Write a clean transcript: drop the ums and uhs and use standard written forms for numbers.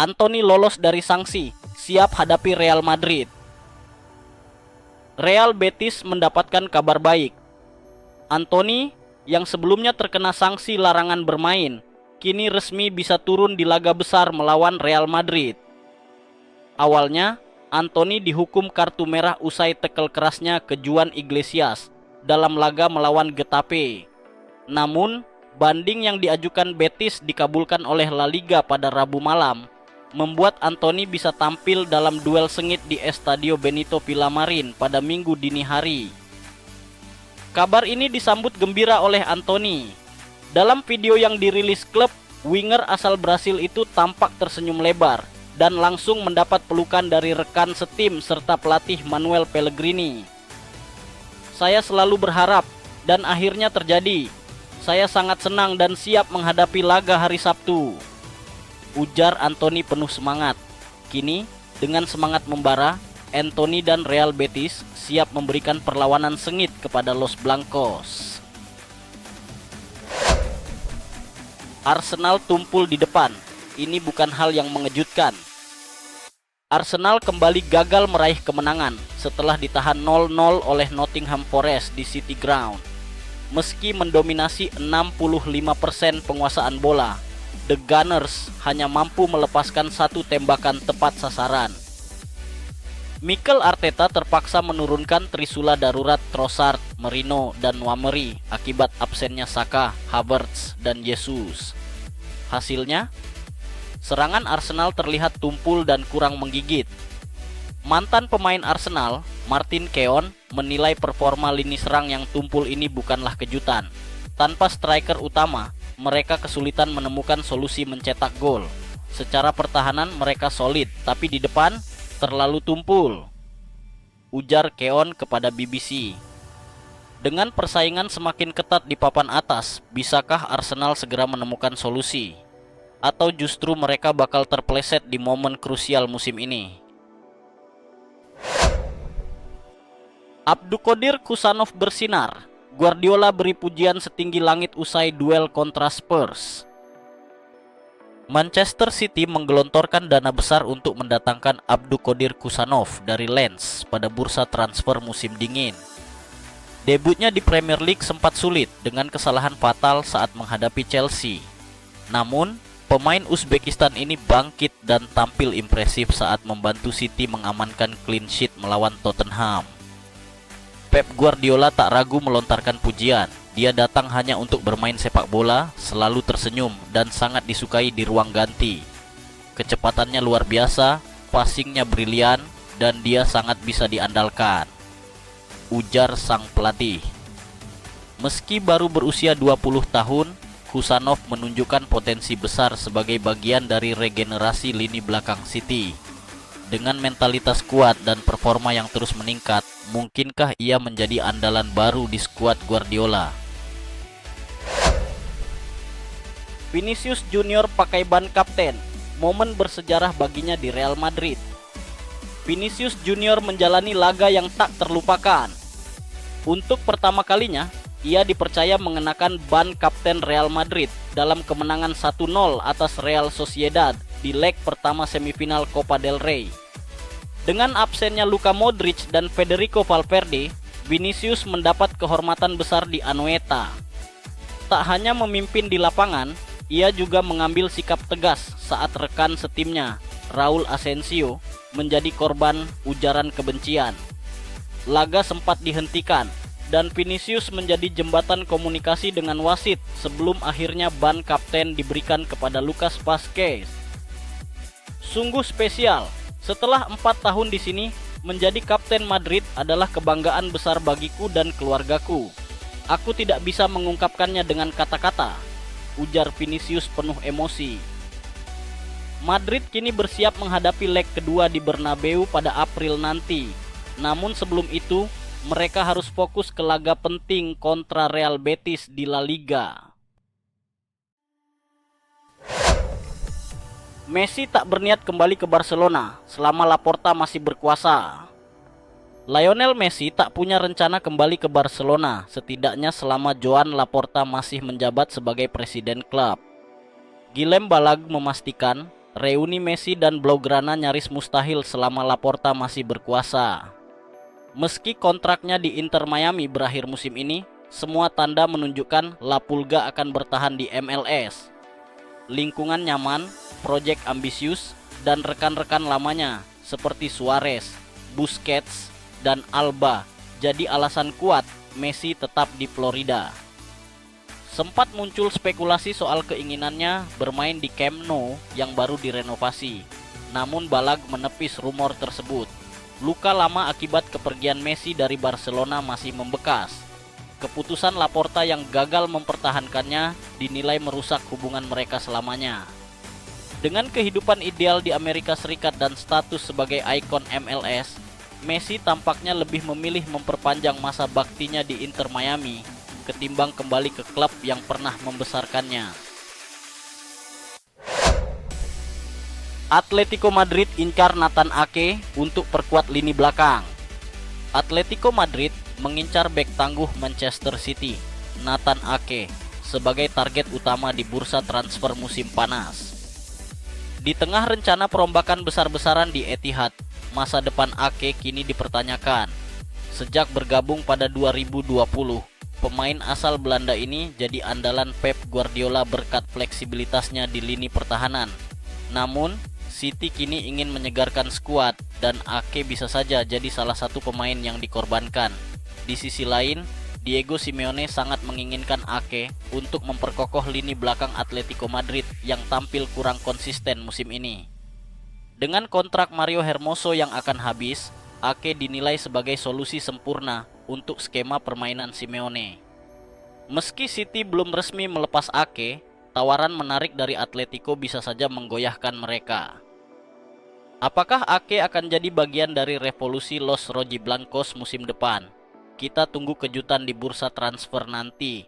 Antony lolos dari sanksi, siap hadapi Real Madrid. Real Betis mendapatkan kabar baik. Antony yang sebelumnya terkena sanksi larangan bermain, kini resmi bisa turun di laga besar melawan Real Madrid. Awalnya, Antony dihukum kartu merah usai tekel kerasnya ke Juan Iglesias dalam laga melawan Getafe. Namun, banding yang diajukan Betis dikabulkan oleh La Liga pada Rabu malam, membuat Antony bisa tampil dalam duel sengit di Estadio Benito Villamarin pada Minggu dini hari. Kabar ini disambut gembira oleh Antony. Dalam video yang dirilis klub, winger asal Brasil itu tampak tersenyum lebar dan langsung mendapat pelukan dari rekan setim serta pelatih Manuel Pellegrini. "Saya selalu berharap dan akhirnya terjadi. Saya sangat senang dan siap menghadapi laga hari Sabtu," ujar Antony penuh semangat. Kini, dengan semangat membara, Antony dan Real Betis siap memberikan perlawanan sengit kepada Los Blancos. Arsenal tumpul di depan. Ini bukan hal yang mengejutkan. Arsenal kembali gagal meraih kemenangan setelah ditahan 0-0 oleh Nottingham Forest di City Ground. Meski mendominasi 65% penguasaan bola, The Gunners hanya mampu melepaskan satu tembakan tepat sasaran. Mikel Arteta terpaksa menurunkan trisula darurat Trossard, Merino, dan Nwameri akibat absennya Saka, Havertz, dan Jesus. Hasilnya, serangan Arsenal terlihat tumpul dan kurang menggigit. Mantan pemain Arsenal, Martin Keown, menilai performa lini serang yang tumpul ini bukanlah kejutan. Tanpa striker utama, mereka kesulitan menemukan solusi mencetak gol. Secara pertahanan mereka solid, tapi di depan terlalu tumpul, ujar Keown kepada BBC. Dengan persaingan semakin ketat di papan atas, bisakah Arsenal segera menemukan solusi? Atau justru mereka bakal terpeleset di momen krusial musim ini? Abdulkadir Kusanov bersinar. Guardiola beri pujian setinggi langit usai duel kontra Spurs. Manchester City menggelontorkan dana besar untuk mendatangkan Abdulkadir Kusanov dari Lens pada bursa transfer musim dingin. Debutnya di Premier League sempat sulit dengan kesalahan fatal saat menghadapi Chelsea. Namun, pemain Uzbekistan ini bangkit dan tampil impresif saat membantu City mengamankan clean sheet melawan Tottenham. Pep Guardiola tak ragu melontarkan pujian. Dia datang hanya untuk bermain sepak bola, selalu tersenyum dan sangat disukai di ruang ganti. Kecepatannya luar biasa, passingnya brilian, dan dia sangat bisa diandalkan, ujar sang pelatih. Meski baru berusia 20 tahun, Kusanov menunjukkan potensi besar sebagai bagian dari regenerasi lini belakang City. Dengan mentalitas kuat dan performa yang terus meningkat, mungkinkah ia menjadi andalan baru di skuad Guardiola? Vinicius Junior pakai ban kapten, momen bersejarah baginya di Real Madrid. Vinicius Junior menjalani laga yang tak terlupakan. Untuk pertama kalinya, ia dipercaya mengenakan ban kapten Real Madrid dalam kemenangan 1-0 atas Real Sociedad di leg pertama semifinal Copa del Rey. Dengan absennya Luka Modric dan Federico Valverde, Vinicius mendapat kehormatan besar di Anoeta. Tak hanya memimpin di lapangan, ia juga mengambil sikap tegas saat rekan setimnya, Raul Asensio, menjadi korban ujaran kebencian. Laga sempat dihentikan, dan Vinicius menjadi jembatan komunikasi dengan wasit sebelum akhirnya ban kapten diberikan kepada Lucas Vazquez. Sungguh spesial. Setelah 4 tahun di sini, menjadi kapten Madrid adalah kebanggaan besar bagiku dan keluargaku. Aku tidak bisa mengungkapkannya dengan kata-kata, ujar Vinicius penuh emosi. Madrid kini bersiap menghadapi leg kedua di Bernabeu pada April nanti. Namun sebelum itu, mereka harus fokus ke laga penting kontra Real Betis di La Liga. Messi tak berniat kembali ke Barcelona selama Laporta masih berkuasa. Lionel Messi tak punya rencana kembali ke Barcelona setidaknya selama Joan Laporta masih menjabat sebagai presiden klub. Guillem Balag memastikan Reuni Messi dan Blaugrana nyaris mustahil selama Laporta masih berkuasa. Meski kontraknya di Inter Miami berakhir musim ini, semua tanda menunjukkan La Pulga akan bertahan di MLS. Lingkungan nyaman, proyek ambisius, dan rekan-rekan lamanya seperti Suarez, Busquets, dan Alba jadi alasan kuat Messi tetap di Florida. Sempat muncul spekulasi soal keinginannya bermain di Camp Nou yang baru direnovasi. Namun Balag menepis rumor tersebut. Luka lama akibat kepergian Messi dari Barcelona masih membekas. Keputusan Laporta yang gagal mempertahankannya dinilai merusak hubungan mereka selamanya. Dengan kehidupan ideal di Amerika Serikat dan status sebagai ikon MLS, Messi tampaknya lebih memilih memperpanjang masa baktinya di Inter Miami ketimbang kembali ke klub yang pernah membesarkannya. Atletico Madrid incar Nathan Ake untuk perkuat lini belakang. Atletico Madrid mengincar bek tangguh Manchester City, Nathan Ake, sebagai target utama di bursa transfer musim panas. Di tengah rencana perombakan besar-besaran di Etihad, masa depan Ake kini dipertanyakan. Sejak bergabung pada 2020, pemain asal Belanda ini jadi andalan Pep Guardiola berkat fleksibilitasnya di lini pertahanan. Namun, City kini ingin menyegarkan skuad dan Ake bisa saja jadi salah satu pemain yang dikorbankan. Di sisi lain, Diego Simeone sangat menginginkan Ake untuk memperkokoh lini belakang Atletico Madrid yang tampil kurang konsisten musim ini. Dengan kontrak Mario Hermoso yang akan habis, Ake dinilai sebagai solusi sempurna untuk skema permainan Simeone. Meski City belum resmi melepas Ake, tawaran menarik dari Atletico bisa saja menggoyahkan mereka. Apakah Ake akan jadi bagian dari revolusi Los Rojiblancos musim depan? Kita tunggu kejutan di bursa transfer nanti.